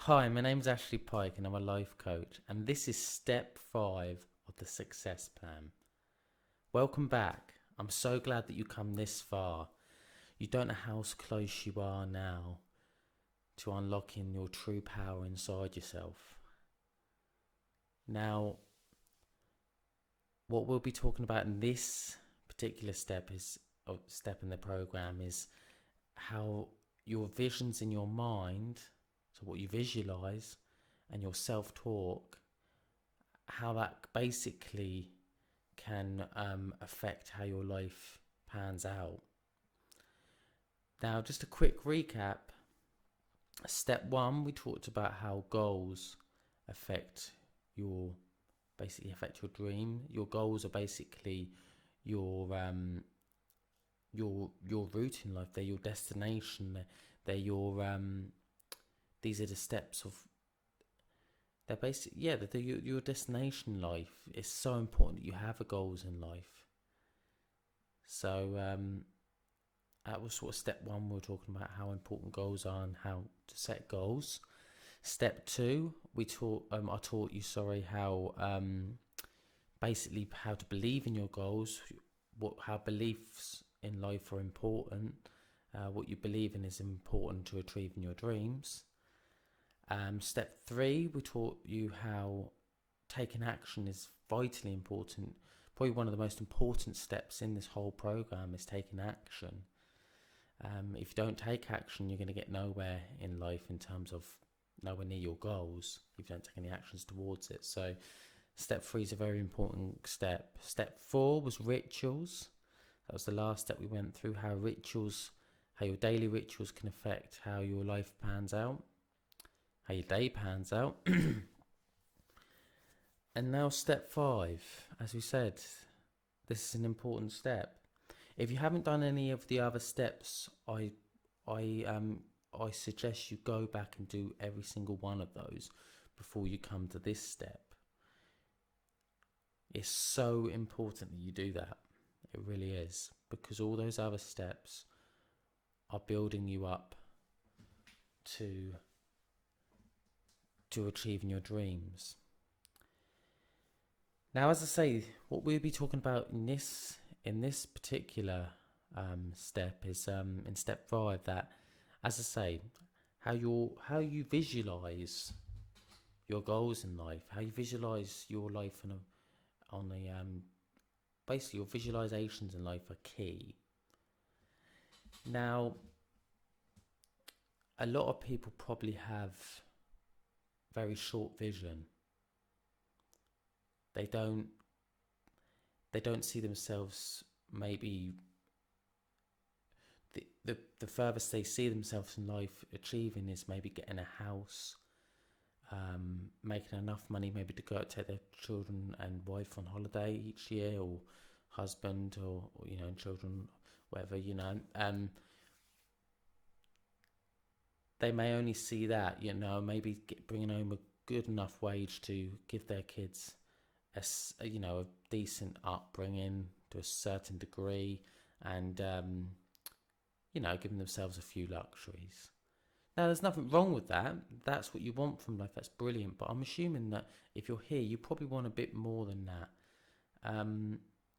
Hi, my name's Ashley Pike and I'm a life coach, and this is step 5 of the success plan. Welcome back. I'm so glad that you come this far. You don't know how close you are now to unlocking your true power inside yourself. Now, what we'll be talking about in this particular step in the program is how your visions in your mind, so what you visualize, and your self-talk, how that basically can affect how your life pans out. Now, just a quick recap. Step 1, we talked about how goals affect your affect your dream. Your goals are basically your route in life. They're your destination. They're your these are the steps of. They're basic. Yeah, they're your destination in life. It's so important that you have a goals in life. So that was sort of step 1. We were talking about how important goals are and how to set goals. Step 2, I taught you, how basically how to believe in your goals, how beliefs in life are important, what you believe in is important to achieving your dreams. Step 3, we taught you how taking action is vitally important. Probably one of the most important steps in this whole program is taking action. If you don't take action, you're going to get nowhere in life in terms of nowhere near your goals if you don't take any actions towards it. So step 3 is a very important step. Step 4 was rituals. That was the last step we went through, how your daily rituals can affect how your life pans out, how your day pans out. And now step 5, as we said, this is an important step. If you haven't done any of the other steps, I suggest you go back and do every single one of those before you come to this step. It's so important that you do that. It really is, because all those other steps are building you up to achieving your dreams. Now, as I say, what we'll be talking about in this particular step is in step 5, that, as I say, how you visualize your goals in life, how you visualize your life basically your visualizations in life are key. Now, a lot of people probably have very short vision. They don't see themselves, maybe the furthest they see themselves in life achieving is maybe getting a house, making enough money maybe to go out, take their children and wife on holiday each year, or husband, or children, whatever, they may only see that, maybe bringing home a good enough wage to give their kids a decent upbringing to a certain degree, and giving themselves a few luxuries. Now, there's nothing wrong with that. That's what you want from life. That's brilliant. But I'm assuming that if you're here, you probably want a bit more than that.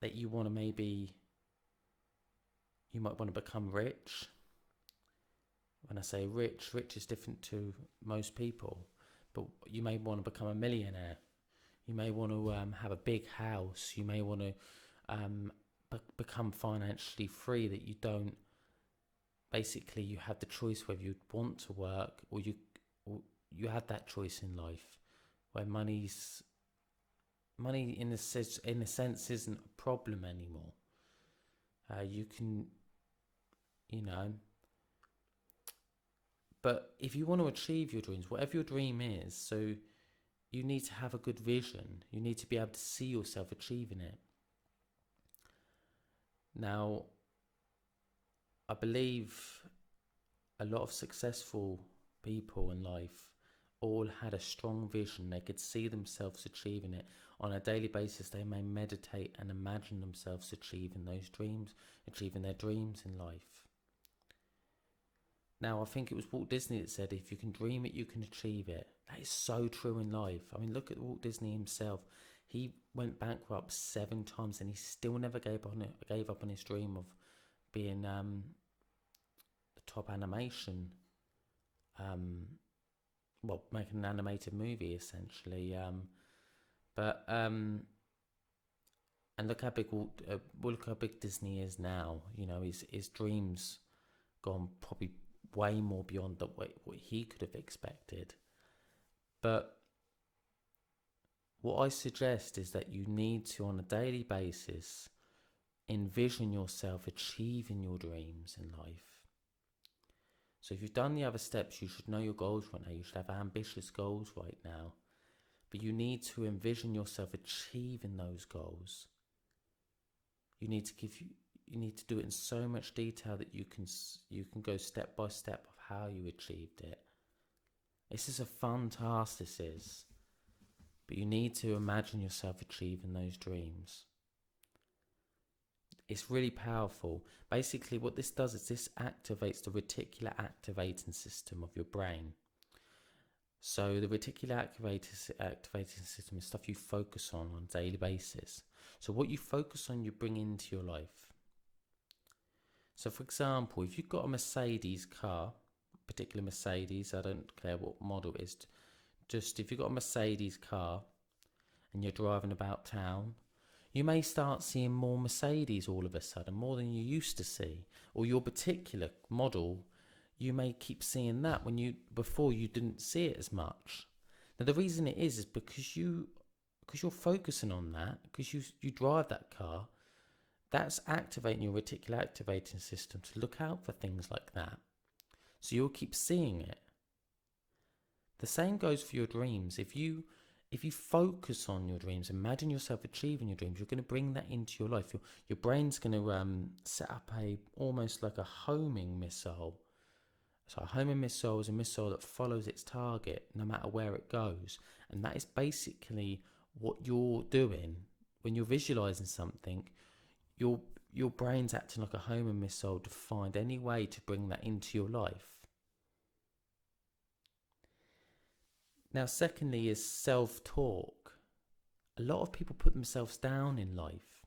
That you want to you might want to become rich. When I say rich is different to most people. But you may want to become a millionaire. You may want to have a big house. You may want to become financially free, that you don't, basically you have the choice whether you want to work, or you have that choice in life where money in a sense isn't a problem anymore. You can, but if you want to achieve your dreams, whatever your dream is, so you need to have a good vision. You need to be able to see yourself achieving it. Now, I believe a lot of successful people in life all had a strong vision. They could see themselves achieving it. On a daily basis, they may meditate and imagine themselves achieving their dreams in life. Now, I think it was Walt Disney that said, if you can dream it, you can achieve it. That is so true in life. I mean, look at Walt Disney himself. He went bankrupt 7 times and he still never gave up on his dream of being the top animation, making an animated movie, essentially. And look how big look how big Disney is now. You know, his dreams gone probably way more beyond what he could have expected. But what I suggest is that you need to, on a daily basis, envision yourself achieving your dreams in life. So if you've done the other steps, you should know your goals right now. You should have ambitious goals right now. But you need to envision yourself achieving those goals. You need to do it in so much detail that you can go step by step of how you achieved it. This is a fun task, this is. But you need to imagine yourself achieving those dreams. It's really powerful. Basically, what this does is this activates the reticular activating system of your brain. So the reticular activating system is stuff you focus on a daily basis. So what you focus on, you bring into your life. So for example, if you've got a Mercedes car, particular Mercedes, I don't care what model it is, just if you've got a Mercedes car and you're driving about town, you may start seeing more Mercedes all of a sudden, more than you used to see. Or your particular model, you may keep seeing that when before you didn't see it as much. Now the reason it is because you're focusing on that, because you drive that car. That's activating your reticular activating system to look out for things like that. So you'll keep seeing it. The same goes for your dreams. If you focus on your dreams, imagine yourself achieving your dreams, you're going to bring that into your life. Your brain's going to set up almost like a homing missile. So a homing missile is a missile that follows its target no matter where it goes. And that is basically what you're doing when you're visualizing something. Your brain's acting like a homing missile to find any way to bring that into your life. Now, secondly is self-talk. A lot of people put themselves down in life.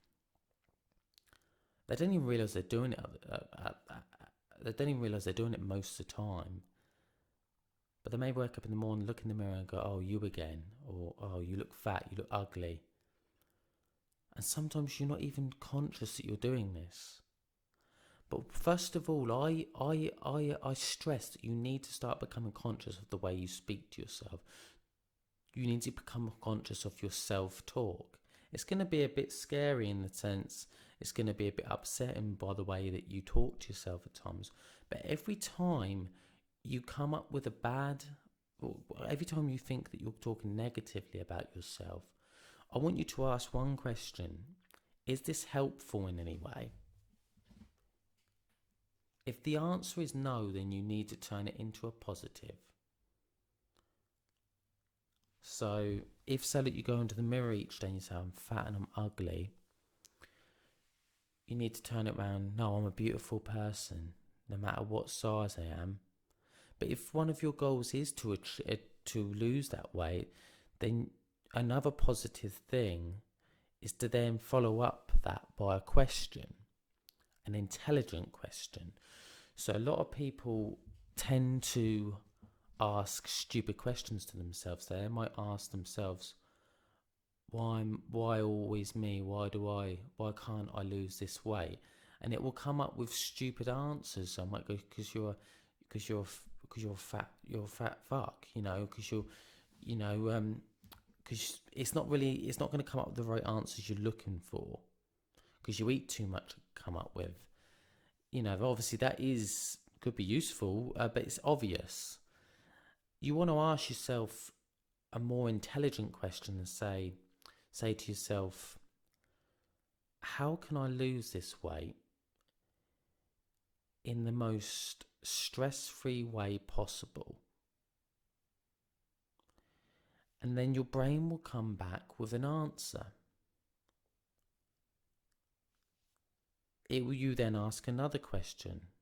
They don't even realise they're doing it. They don't even realise they're doing it most of the time. But they may wake up in the morning, look in the mirror and go, "Oh, you again," or "Oh, you look fat, you look ugly." And sometimes you're not even conscious that you're doing this. But first of all, I stress that you need to start becoming conscious of the way you speak to yourself. You need to become conscious of your self-talk. It's going to be a bit scary in the sense it's going to be a bit upsetting by the way that you talk to yourself at times. But every time you come up with every time you think that you're talking negatively about yourself, I want you to ask one question. Is this helpful in any way? If the answer is no, then you need to turn it into a positive. So if you go into the mirror each day and you say, "I'm fat and I'm ugly," you need to turn it around. "No, I'm a beautiful person, no matter what size I am." But if one of your goals is to lose that weight, then another positive thing is to then follow up that by a question, an intelligent question. So a lot of people tend to ask stupid questions to themselves. They might ask themselves, why always me? Why can't I lose this weight? And it will come up with stupid answers. So I might go, because you're a fat fuck, because because it's not going to come up with the right answers you're looking for, because you eat too much to come up with. Obviously that could be useful, but it's obvious. You want to ask yourself a more intelligent question and say to yourself, how can I lose this weight in the most stress-free way possible? And then your brain will come back with an answer. You then ask another question.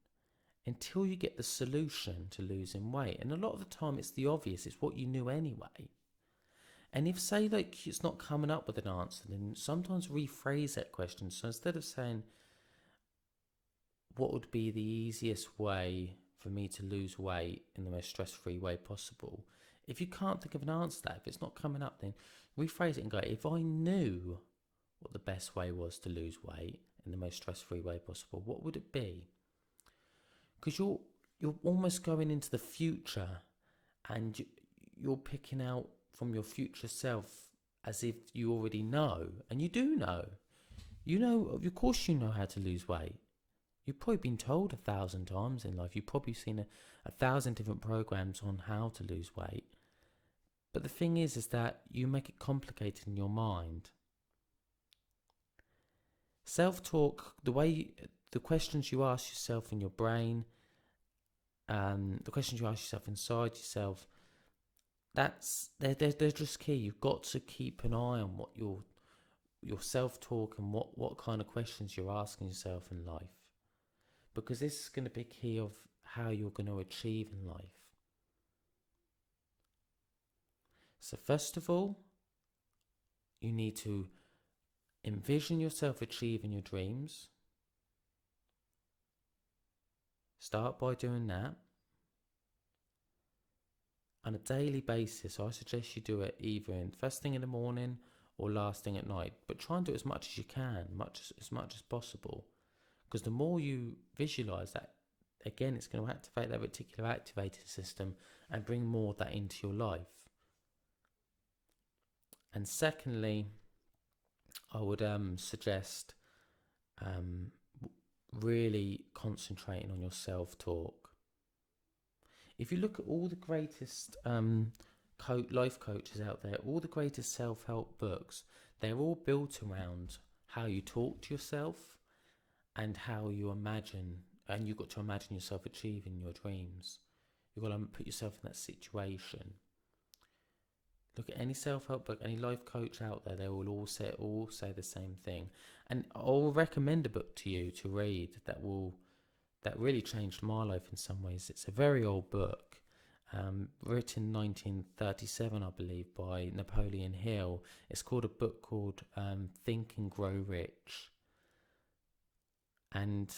until you get the solution to losing weight. And a lot of the time it's the obvious, it's what you knew anyway. And if, say, like, it's not coming up with an answer, then sometimes rephrase that question. So instead of saying, what would be the easiest way for me to lose weight in the most stress-free way possible? If you can't think of an answer to that, if it's not coming up, then rephrase it and go, if I knew what the best way was to lose weight in the most stress-free way possible, what would it be? Because you're almost going into the future, and you're picking out from your future self as if you already know, and you do know. You know, of course you know how to lose weight. You've probably been told 1,000 times in life. You've probably seen a 1,000 different programs on how to lose weight. But the thing is that you make it complicated in your mind. Self-talk, the questions you ask yourself in your brain, the questions you ask yourself inside yourself, they're just key. You've got to keep an eye on what your self-talk and what kind of questions you're asking yourself in life, because this is going to be key of how you're going to achieve in life. So first of all, you need to envision yourself achieving your dreams. Start by doing that on a daily basis. I suggest you do it either in first thing in the morning or last thing at night, but try and do it as much as you can, as much as possible, because the more you visualize that, again, it's going to activate that reticular activating system and bring more of that into your life. And secondly, I would suggest really concentrating on your self-talk. If you look at all the greatest life coaches out there, all the greatest self-help books, they're all built around how you talk to yourself and how you imagine, and you've got to imagine yourself achieving your dreams. You've got to put yourself in that situation. Look at any self-help book, any life coach out there, they will all say the same thing. And I'll recommend a book to you to read that really changed my life in some ways. It's a very old book, written in 1937, I believe, by Napoleon Hill. It's called a book called Think and Grow Rich. And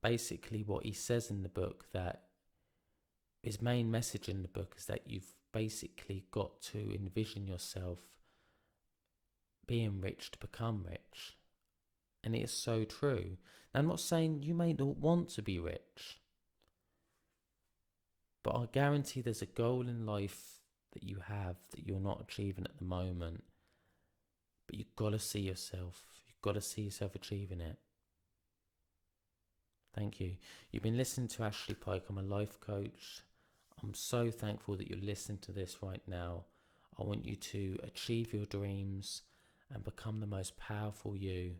basically what he says in the book, that his main message in the book is that you've basically got to envision yourself being rich to become rich. And it is so true. Now, I'm not saying you may not want to be rich, but I guarantee there's a goal in life that you have that you're not achieving at the moment. But you've got to see yourself achieving it. Thank you. You've been listening to Ashley Pike. I'm a life coach. I'm so thankful that you're listening to this right now. I want you to achieve your dreams and become the most powerful you.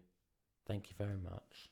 Thank you very much.